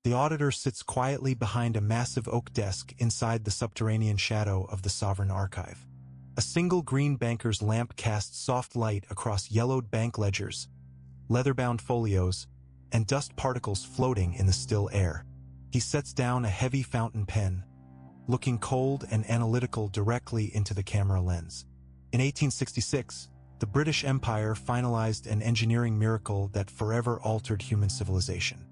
The auditor sits quietly behind a massive oak desk inside the subterranean shadow of the Sovereign Archive. A single green banker's lamp casts soft light across yellowed bank ledgers, leather-bound folios, and dust particles floating in the still air. He sets down a heavy fountain pen, looking cold and analytical directly into the camera lens. In 1866, the British Empire finalized an engineering miracle that forever altered human civilization.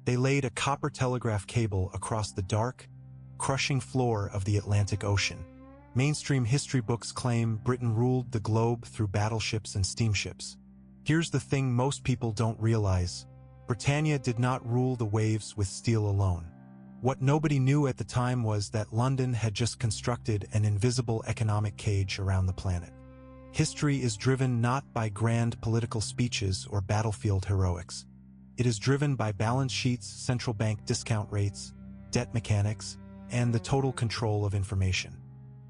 They laid a copper telegraph cable across the dark, crushing floor of the Atlantic Ocean. Mainstream history books claim Britain ruled the globe through battleships and steamships. Here's the thing most people don't realize. Britannia did not rule the waves with steel alone. What nobody knew at the time was that London had just constructed an invisible economic cage around the planet. History is driven not by grand political speeches or battlefield heroics. It is driven by balance sheets, central bank discount rates, debt mechanics, and the total control of information.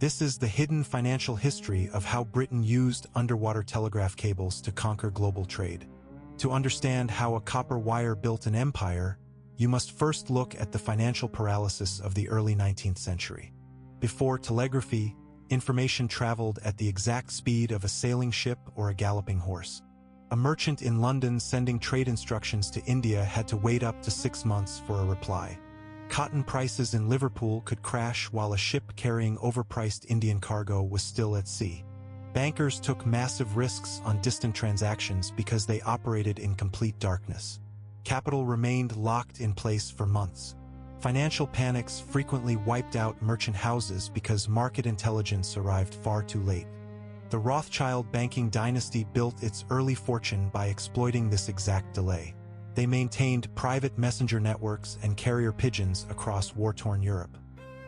This is the hidden financial history of how Britain used underwater telegraph cables to conquer global trade. To understand how a copper wire built an empire, you must first look at the financial paralysis of the early 19th century. Before telegraphy, information traveled at the exact speed of a sailing ship or a galloping horse. A merchant in London sending trade instructions to India had to wait up to 6 months for a reply. Cotton prices in Liverpool could crash while a ship carrying overpriced Indian cargo was still at sea. Bankers took massive risks on distant transactions because they operated in complete darkness. Capital remained locked in place for months. Financial panics frequently wiped out merchant houses because market intelligence arrived far too late. The Rothschild banking dynasty built its early fortune by exploiting this exact delay. They maintained private messenger networks and carrier pigeons across war-torn Europe.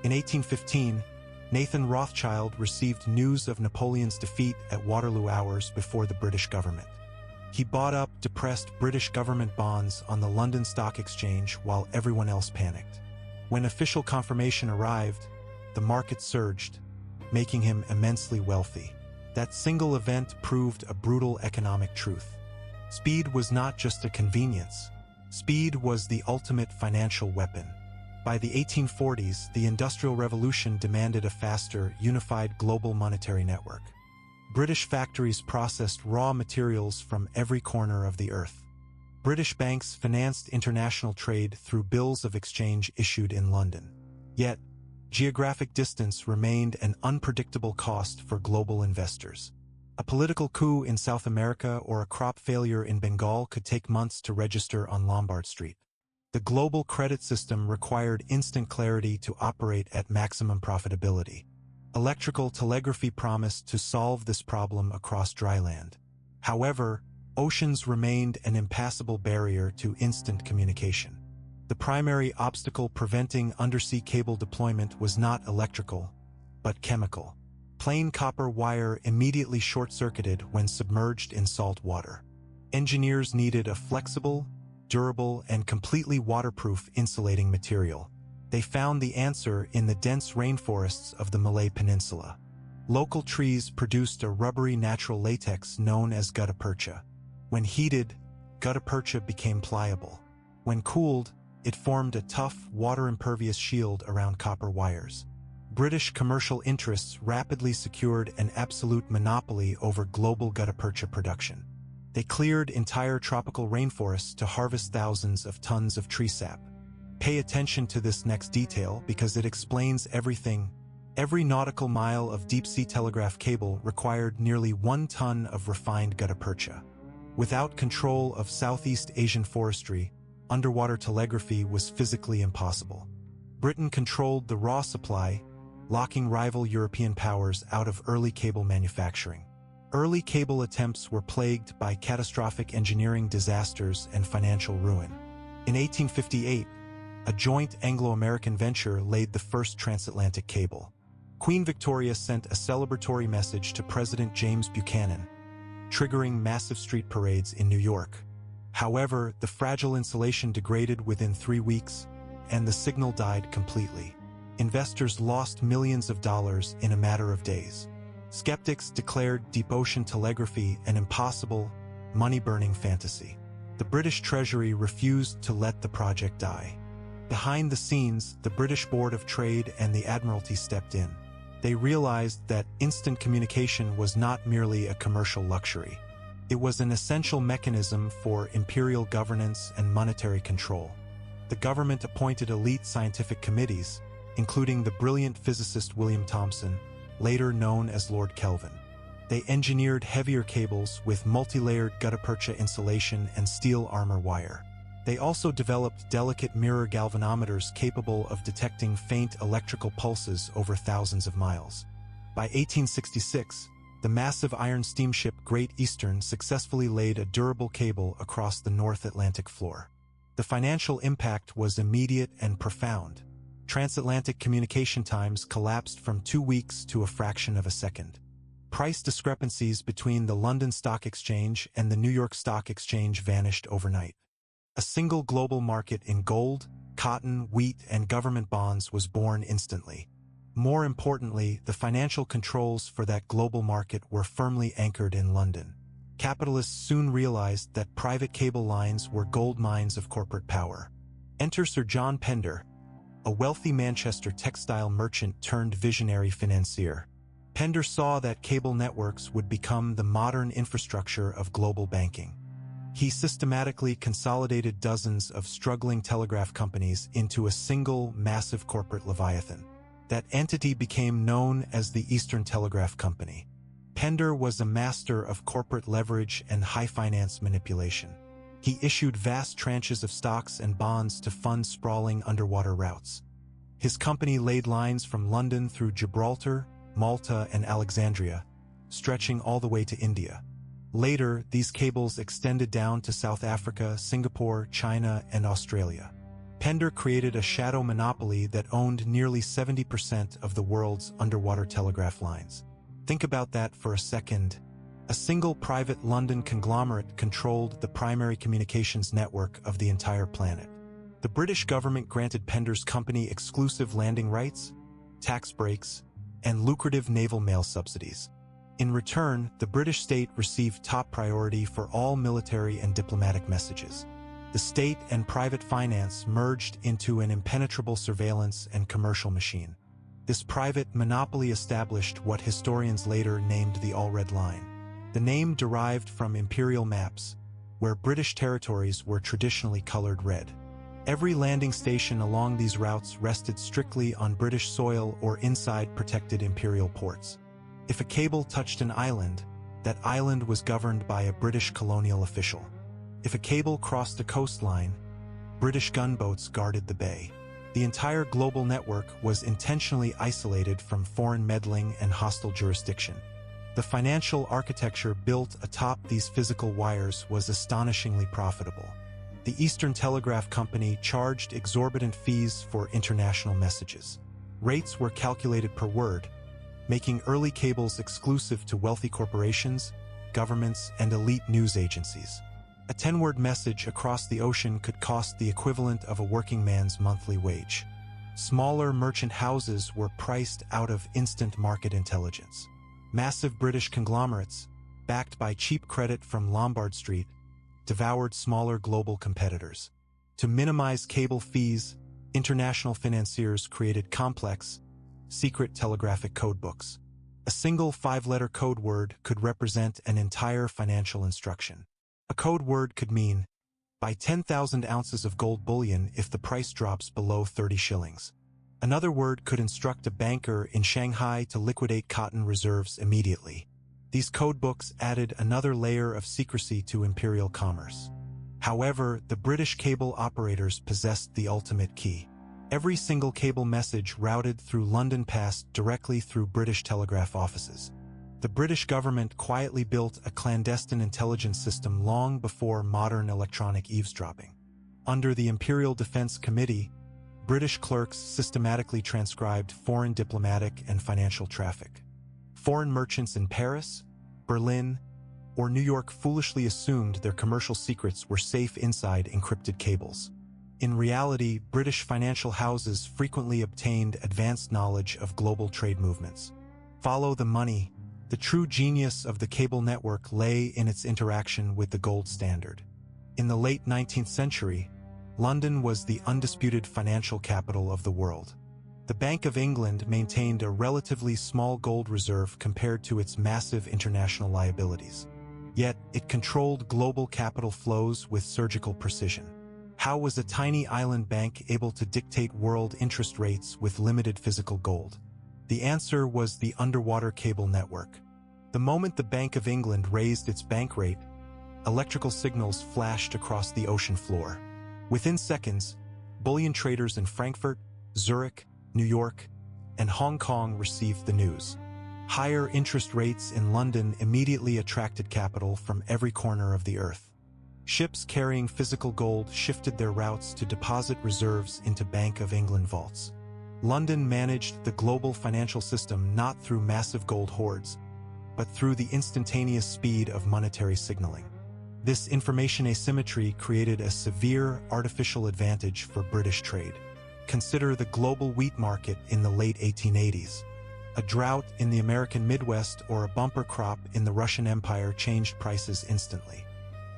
In 1815, Nathan Rothschild received news of Napoleon's defeat at Waterloo hours before the British government. He bought up depressed British government bonds on the London Stock Exchange while everyone else panicked. When official confirmation arrived, the market surged, making him immensely wealthy. That single event proved a brutal economic truth. Speed was not just a convenience. Speed was the ultimate financial weapon. By the 1840s, the Industrial Revolution demanded a faster, unified global monetary network. British factories processed raw materials from every corner of the earth. British banks financed international trade through bills of exchange issued in London. Yet, geographic distance remained an unpredictable cost for global investors. A political coup in South America or a crop failure in Bengal could take months to register on Lombard Street. The global credit system required instant clarity to operate at maximum profitability. Electrical telegraphy promised to solve this problem across dry land. However, oceans remained an impassable barrier to instant communication. The primary obstacle preventing undersea cable deployment was not electrical, but chemical. Plain copper wire immediately short-circuited when submerged in salt water. Engineers needed a flexible, durable, and completely waterproof insulating material. They found the answer in the dense rainforests of the Malay Peninsula. Local trees produced a rubbery natural latex known as gutta-percha. When heated, gutta-percha became pliable. When cooled, it formed a tough, water-impervious shield around copper wires. British commercial interests rapidly secured an absolute monopoly over global gutta-percha production. They cleared entire tropical rainforests to harvest thousands of tons of tree sap. Pay attention to this next detail because it explains everything. Every nautical mile of deep-sea telegraph cable required nearly 1 ton of refined gutta-percha. Without control of Southeast Asian forestry, underwater telegraphy was physically impossible. Britain controlled the raw supply, locking rival European powers out of early cable manufacturing. Early cable attempts were plagued by catastrophic engineering disasters and financial ruin. In 1858, a joint Anglo-American venture laid the first transatlantic cable. Queen Victoria sent a celebratory message to President James Buchanan, triggering massive street parades in New York. However, the fragile insulation degraded within 3 weeks, and the signal died completely. Investors lost millions of dollars in a matter of days. Skeptics declared deep ocean telegraphy an impossible, money-burning fantasy. The British Treasury refused to let the project die. Behind the scenes, the British Board of Trade and the Admiralty stepped in. They realized that instant communication was not merely a commercial luxury. It was an essential mechanism for imperial governance and monetary control. The government appointed elite scientific committees, including the brilliant physicist William Thomson, later known as Lord Kelvin. They engineered heavier cables with multi-layered gutta-percha insulation and steel armor wire. They also developed delicate mirror galvanometers capable of detecting faint electrical pulses over thousands of miles. By 1866, the massive iron steamship Great Eastern successfully laid a durable cable across the North Atlantic floor. The financial impact was immediate and profound. Transatlantic communication times collapsed from 2 weeks to a fraction of a second. Price discrepancies between the London Stock Exchange and the New York Stock Exchange vanished overnight. A single global market in gold, cotton, wheat, and government bonds was born instantly. More importantly, the financial controls for that global market were firmly anchored in London. Capitalists soon realized that private cable lines were gold mines of corporate power. Enter Sir John Pender, a wealthy Manchester textile merchant turned visionary financier. Pender saw that cable networks would become the modern infrastructure of global banking. He systematically consolidated dozens of struggling telegraph companies into a single, massive corporate leviathan. That entity became known as the Eastern Telegraph Company. Pender was a master of corporate leverage and high finance manipulation. He issued vast tranches of stocks and bonds to fund sprawling underwater routes. His company laid lines from London through Gibraltar, Malta, and Alexandria, stretching all the way to India. Later, these cables extended down to South Africa, Singapore, China, and Australia. Pender created a shadow monopoly that owned nearly 70% of the world's underwater telegraph lines. Think about that for a second. A single private London conglomerate controlled the primary communications network of the entire planet. The British government granted Pender's company exclusive landing rights, tax breaks, and lucrative naval mail subsidies. In return, the British state received top priority for all military and diplomatic messages. The state and private finance merged into an impenetrable surveillance and commercial machine. This private monopoly established what historians later named the All Red Line. The name derived from imperial maps, where British territories were traditionally colored red. Every landing station along these routes rested strictly on British soil or inside protected imperial ports. If a cable touched an island, that island was governed by a British colonial official. If a cable crossed a coastline, British gunboats guarded the bay. The entire global network was intentionally isolated from foreign meddling and hostile jurisdiction. The financial architecture built atop these physical wires was astonishingly profitable. The Eastern Telegraph Company charged exorbitant fees for international messages. Rates were calculated per word, making early cables exclusive to wealthy corporations, governments, and elite news agencies. A 10-word message across the ocean could cost the equivalent of a working man's monthly wage. Smaller merchant houses were priced out of instant market intelligence. Massive British conglomerates, backed by cheap credit from Lombard Street, devoured smaller global competitors. To minimize cable fees, international financiers created complex, secret telegraphic codebooks. A single 5-letter code word could represent an entire financial instruction. A code word could mean, buy 10,000 ounces of gold bullion if the price drops below 30 shillings. Another word could instruct a banker in Shanghai to liquidate cotton reserves immediately. These codebooks added another layer of secrecy to imperial commerce. However, the British cable operators possessed the ultimate key. Every single cable message routed through London passed directly through British telegraph offices. The British government quietly built a clandestine intelligence system long before modern electronic eavesdropping. Under the Imperial Defense Committee, British clerks systematically transcribed foreign diplomatic and financial traffic. Foreign merchants in Paris, Berlin, or New York foolishly assumed their commercial secrets were safe inside encrypted cables. In reality, British financial houses frequently obtained advanced knowledge of global trade movements. Follow the money. The true genius of the cable network lay in its interaction with the gold standard. In the late 19th century, London was the undisputed financial capital of the world. The Bank of England maintained a relatively small gold reserve compared to its massive international liabilities. Yet, it controlled global capital flows with surgical precision. How was a tiny island bank able to dictate world interest rates with limited physical gold? The answer was the underwater cable network. The moment the Bank of England raised its bank rate, electrical signals flashed across the ocean floor. Within seconds, bullion traders in Frankfurt, Zurich, New York, and Hong Kong received the news. Higher interest rates in London immediately attracted capital from every corner of the earth. Ships carrying physical gold shifted their routes to deposit reserves into Bank of England vaults. London managed the global financial system not through massive gold hoards, but through the instantaneous speed of monetary signaling. This information asymmetry created a severe artificial advantage for British trade. Consider the global wheat market in the late 1880s. A drought in the American Midwest or a bumper crop in the Russian Empire changed prices instantly.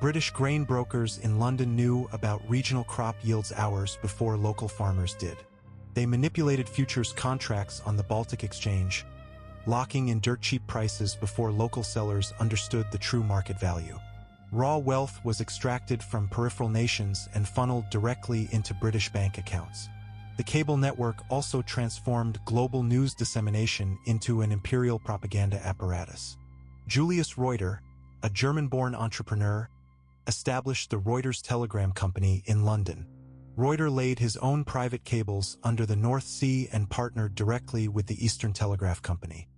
British grain brokers in London knew about regional crop yields hours before local farmers did. They manipulated futures contracts on the Baltic Exchange, locking in dirt-cheap prices before local sellers understood the true market value. Raw wealth was extracted from peripheral nations and funneled directly into British bank accounts. The cable network also transformed global news dissemination into an imperial propaganda apparatus. Julius Reuter, a German-born entrepreneur, established the Reuters Telegram Company in London. Reuter laid his own private cables under the North Sea and partnered directly with the Eastern Telegraph Company.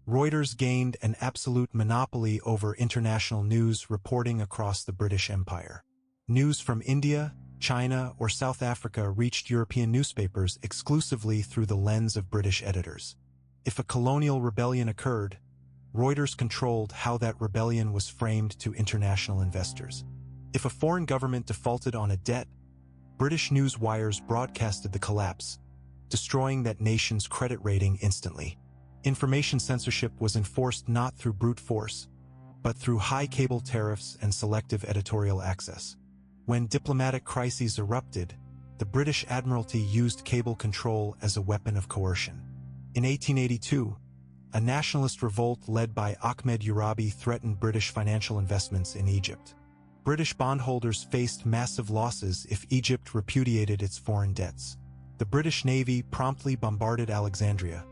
Reuters gained an absolute monopoly over international news reporting across the British Empire. News from India, China, or South Africa reached European newspapers exclusively through the lens of British editors. If a colonial rebellion occurred, Reuters controlled how that rebellion was framed to international investors. If a foreign government defaulted on a debt, British news wires broadcasted the collapse, destroying that nation's credit rating instantly. Information censorship was enforced not through brute force, but through high cable tariffs and selective editorial access. When diplomatic crises erupted, the British Admiralty used cable control as a weapon of coercion. In 1882, a nationalist revolt led by Ahmed Urabi threatened British financial investments in Egypt. British bondholders faced massive losses if Egypt repudiated its foreign debts. The British Navy promptly bombarded Alexandria,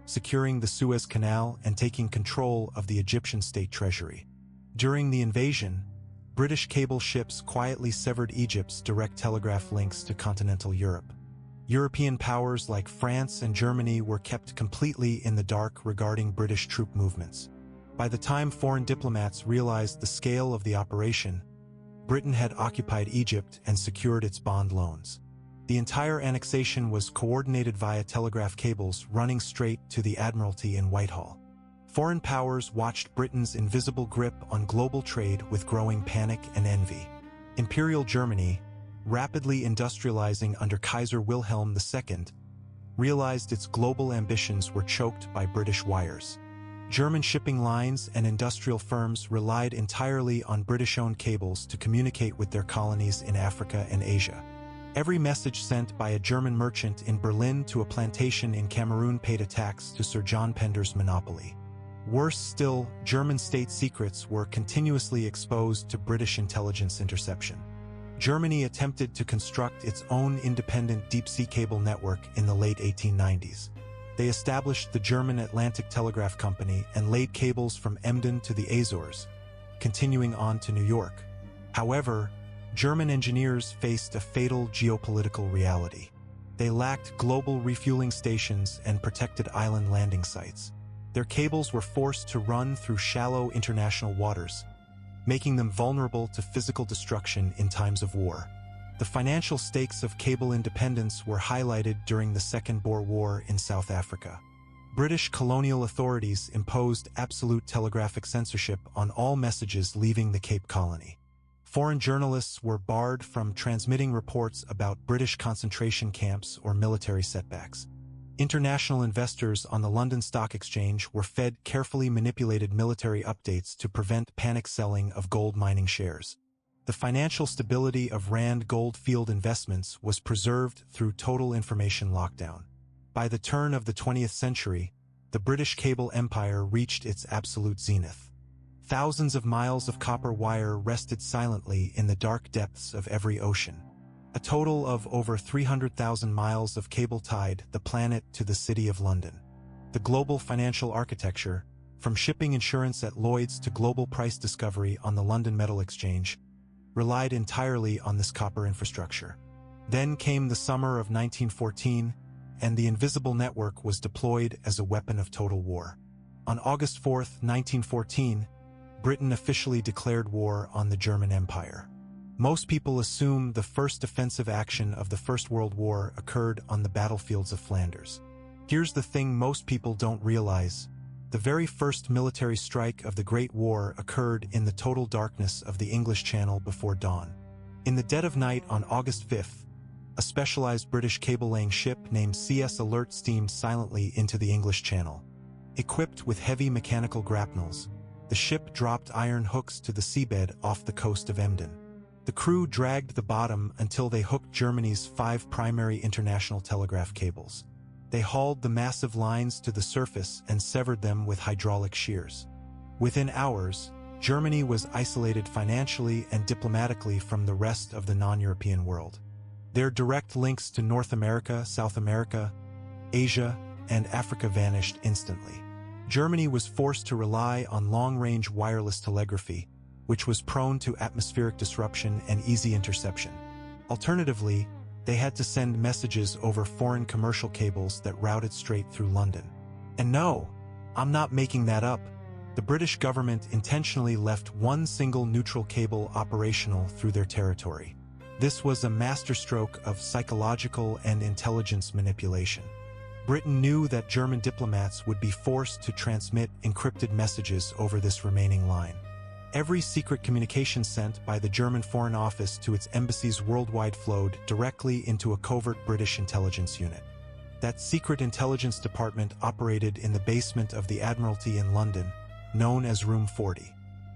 securing the Suez Canal and taking control of the Egyptian state treasury. During the invasion, British cable ships quietly severed Egypt's direct telegraph links to continental Europe. European powers like France and Germany were kept completely in the dark regarding British troop movements. By the time foreign diplomats realized the scale of the operation, Britain had occupied Egypt and secured its bond loans. The entire annexation was coordinated via telegraph cables running straight to the Admiralty in Whitehall. Foreign powers watched Britain's invisible grip on global trade with growing panic and envy. Imperial Germany, rapidly industrializing under Kaiser Wilhelm II, realized its global ambitions were choked by British wires. German shipping lines and industrial firms relied entirely on British-owned cables to communicate with their colonies in Africa and Asia. Every message sent by a German merchant in Berlin to a plantation in Cameroon paid a tax to Sir John Pender's monopoly. Worse still, German state secrets were continuously exposed to British intelligence interception. Germany attempted to construct its own independent deep-sea cable network in the late 1890s. They established the German Atlantic Telegraph Company and laid cables from Emden to the Azores, continuing on to New York. However, German engineers faced a fatal geopolitical reality. They lacked global refueling stations and protected island landing sites. Their cables were forced to run through shallow international waters, making them vulnerable to physical destruction in times of war. The financial stakes of cable independence were highlighted during the Second Boer War in South Africa. British colonial authorities imposed absolute telegraphic censorship on all messages leaving the Cape Colony. Foreign journalists were barred from transmitting reports about British concentration camps or military setbacks. International investors on the London Stock Exchange were fed carefully manipulated military updates to prevent panic selling of gold mining shares. The financial stability of Rand Goldfield investments was preserved through total information lockdown. By the turn of the 20th century, the British cable empire reached its absolute zenith. Thousands of miles of copper wire rested silently in the dark depths of every ocean. A total of over 300,000 miles of cable tied the planet to the City of London. The global financial architecture, from shipping insurance at Lloyd's to global price discovery on the London Metal Exchange, relied entirely on this copper infrastructure. Then came the summer of 1914, and the invisible network was deployed as a weapon of total war. On August 4, 1914, Britain officially declared war on the German Empire. Most people assume the first offensive action of the First World War occurred on the battlefields of Flanders. Here's the thing most people don't realize. The very first military strike of the Great War occurred in the total darkness of the English Channel before dawn. In the dead of night on August 5th, a specialized British cable-laying ship named CS Alert steamed silently into the English Channel. Equipped with heavy mechanical grapnels, the ship dropped iron hooks to the seabed off the coast of Emden. The crew dragged the bottom until they hooked Germany's 5 primary international telegraph cables. They hauled the massive lines to the surface and severed them with hydraulic shears. Within hours, Germany was isolated financially and diplomatically from the rest of the non-European world. Their direct links to North America, South America, Asia, and Africa vanished instantly. Germany was forced to rely on long-range wireless telegraphy, which was prone to atmospheric disruption and easy interception. Alternatively, they had to send messages over foreign commercial cables that routed straight through London. And no, I'm not making that up. The British government intentionally left one single neutral cable operational through their territory. This was a masterstroke of psychological and intelligence manipulation. Britain knew that German diplomats would be forced to transmit encrypted messages over this remaining line. Every secret communication sent by the German Foreign Office to its embassies worldwide flowed directly into a covert British intelligence unit. That secret intelligence department operated in the basement of the Admiralty in London, known as Room 40.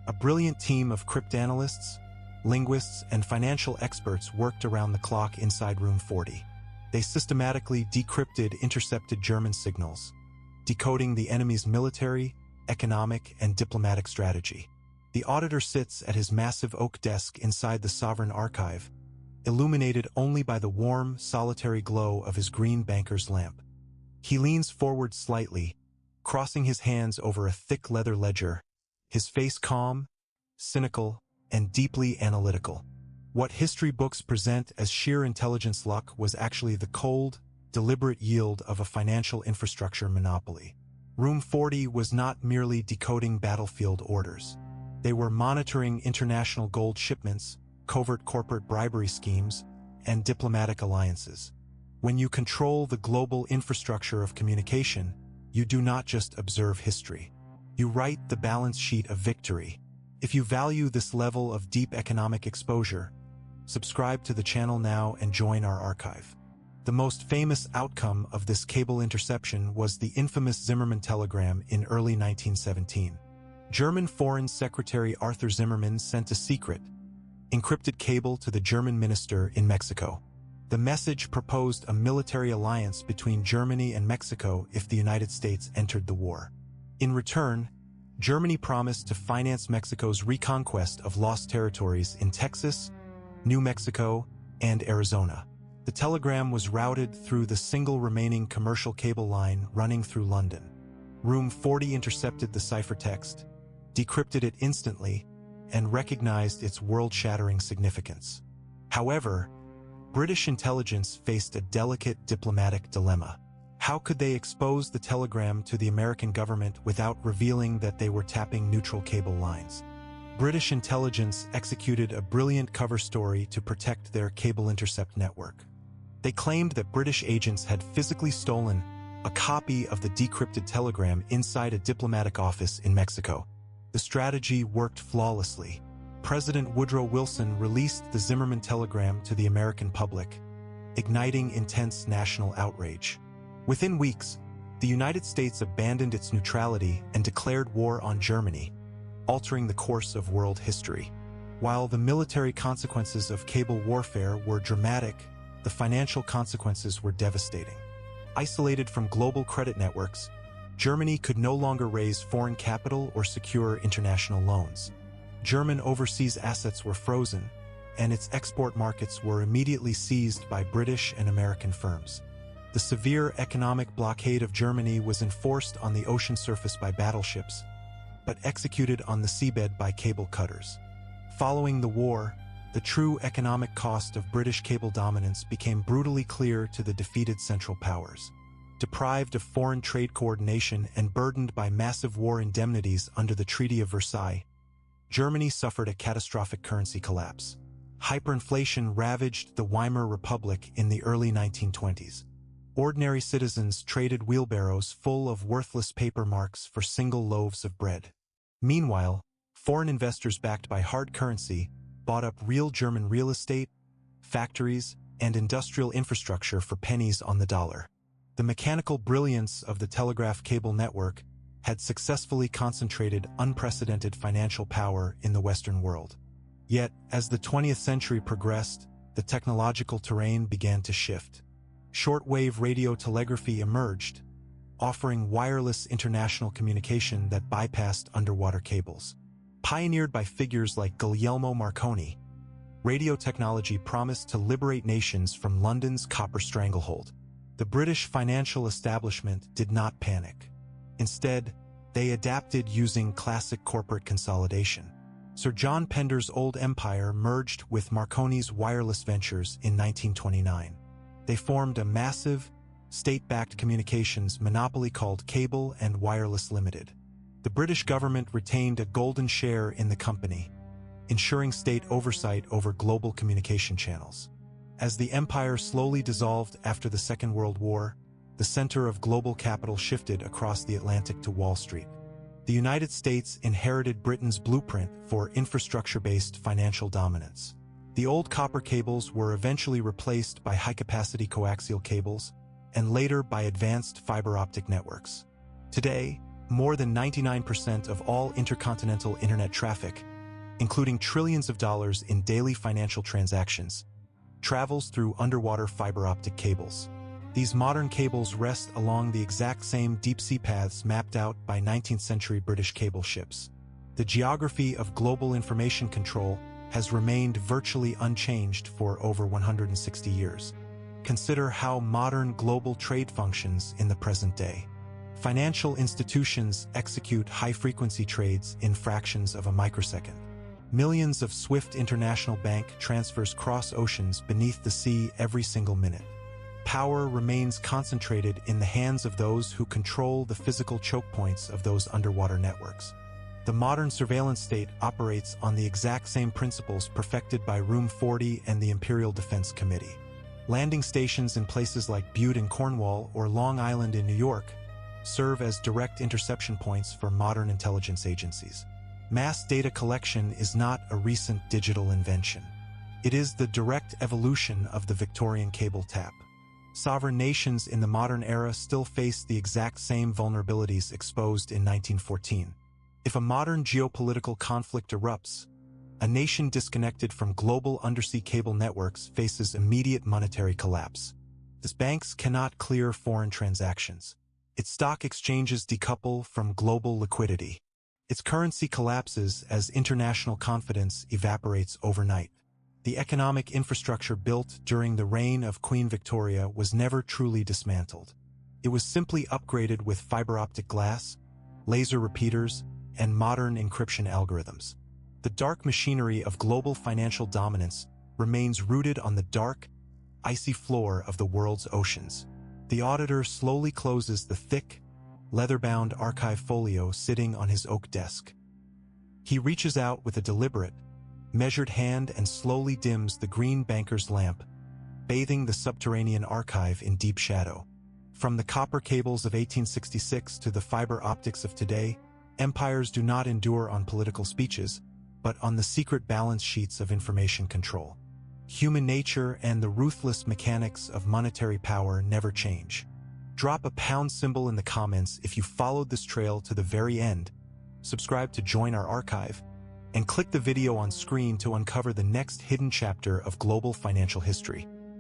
A brilliant team of cryptanalysts, linguists, and financial experts worked around the clock inside Room 40. They systematically decrypted intercepted German signals, decoding the enemy's military, economic, and diplomatic strategy. The auditor sits at his massive oak desk inside the Sovereign Archive, illuminated only by the warm, solitary glow of his green banker's lamp. He leans forward slightly, crossing his hands over a thick leather ledger, his face calm, cynical, and deeply analytical. What history books present as sheer intelligence luck was actually the cold, deliberate yield of a financial infrastructure monopoly. Room 40 was not merely decoding battlefield orders. They were monitoring international gold shipments, covert corporate bribery schemes, and diplomatic alliances. When you control the global infrastructure of communication, you do not just observe history. You write the balance sheet of victory. If you value this level of deep economic exposure, subscribe to the channel now and join our archive. The most famous outcome of this cable interception was the infamous Zimmermann telegram in early 1917. German Foreign Secretary Arthur Zimmermann sent a secret, encrypted cable to the German minister in Mexico. The message proposed a military alliance between Germany and Mexico if the United States entered the war. In return, Germany promised to finance Mexico's reconquest of lost territories in Texas, New Mexico, and Arizona. The telegram was routed through the single remaining commercial cable line running through London. Room 40 intercepted the ciphertext, decrypted it instantly, and recognized its world-shattering significance. However, British intelligence faced a delicate diplomatic dilemma. How could they expose the telegram to the American government without revealing that they were tapping neutral cable lines? British intelligence executed a brilliant cover story to protect their cable intercept network. They claimed that British agents had physically stolen a copy of the decrypted telegram inside a diplomatic office in Mexico. The strategy worked flawlessly. President Woodrow Wilson released the Zimmermann telegram to the American public, igniting intense national outrage. Within weeks, the United States abandoned its neutrality and declared war on Germany, altering the course of world history. While the military consequences of cable warfare were dramatic, the financial consequences were devastating. Isolated from global credit networks, Germany could no longer raise foreign capital or secure international loans. German overseas assets were frozen, and its export markets were immediately seized by British and American firms. The severe economic blockade of Germany was enforced on the ocean surface by battleships, but executed on the seabed by cable cutters. Following the war, the true economic cost of British cable dominance became brutally clear to the defeated Central Powers. Deprived of foreign trade coordination and burdened by massive war indemnities under the Treaty of Versailles, Germany suffered a catastrophic currency collapse. Hyperinflation ravaged the Weimar Republic in the early 1920s. Ordinary citizens traded wheelbarrows full of worthless paper marks for single loaves of bread. Meanwhile, foreign investors backed by hard currency bought up real German real estate, factories, and industrial infrastructure for pennies on the dollar. The mechanical brilliance of the telegraph cable network had successfully concentrated unprecedented financial power in the Western world. Yet, as the 20th century progressed, the technological terrain began to shift. Shortwave radio telegraphy emerged, offering wireless international communication that bypassed underwater cables. Pioneered by figures like Guglielmo Marconi, radio technology promised to liberate nations from London's copper stranglehold. The British financial establishment did not panic. Instead, they adapted using classic corporate consolidation. Sir John Pender's old empire merged with Marconi's wireless ventures in 1929. They formed a massive, state-backed communications monopoly called Cable and Wireless Limited. The British government retained a golden share in the company, ensuring state oversight over global communication channels. As the empire slowly dissolved after the Second World War, the center of global capital shifted across the Atlantic to Wall Street. The United States inherited Britain's blueprint for infrastructure-based financial dominance. The old copper cables were eventually replaced by high-capacity coaxial cables, and later by advanced fiber optic networks. Today, more than 99% of all intercontinental internet traffic, including trillions of dollars in daily financial transactions, travels through underwater fiber optic cables. These modern cables rest along the exact same deep-sea paths mapped out by 19th century British cable ships. The geography of global information control has remained virtually unchanged for over 160 years. Consider how modern global trade functions in the present day. Financial institutions execute high-frequency trades in fractions of a microsecond. Millions of swift international bank transfers cross oceans beneath the sea every single minute. Power remains concentrated in the hands of those who control the physical choke points of those underwater networks. The modern surveillance state operates on the exact same principles perfected by Room 40 and the Imperial Defense Committee. Landing stations in places like Butte in Cornwall or Long Island in New York serve as direct interception points for modern intelligence agencies. Mass data collection is not a recent digital invention. It is the direct evolution of the Victorian cable tap. Sovereign nations in the modern era still face the exact same vulnerabilities exposed in 1914. If a modern geopolitical conflict erupts, a nation disconnected from global undersea cable networks faces immediate monetary collapse. Its banks cannot clear foreign transactions. Its stock exchanges decouple from global liquidity. Its currency collapses as international confidence evaporates overnight. The economic infrastructure built during the reign of Queen Victoria was never truly dismantled. It was simply upgraded with fiber optic glass, laser repeaters, and modern encryption algorithms. The dark machinery of global financial dominance remains rooted on the dark, icy floor of the world's oceans. The auditor slowly closes the thick, leather-bound archive folio sitting on his oak desk. He reaches out with a deliberate, measured hand and slowly dims the green banker's lamp, bathing the subterranean archive in deep shadow. From the copper cables of 1866 to the fiber optics of today, empires do not endure on political speeches, but on the secret balance sheets of information control. Human nature and the ruthless mechanics of monetary power never change. Drop a pound symbol in the comments if you followed this trail to the very end, subscribe to join our archive, and click the video on screen to uncover the next hidden chapter of global financial history.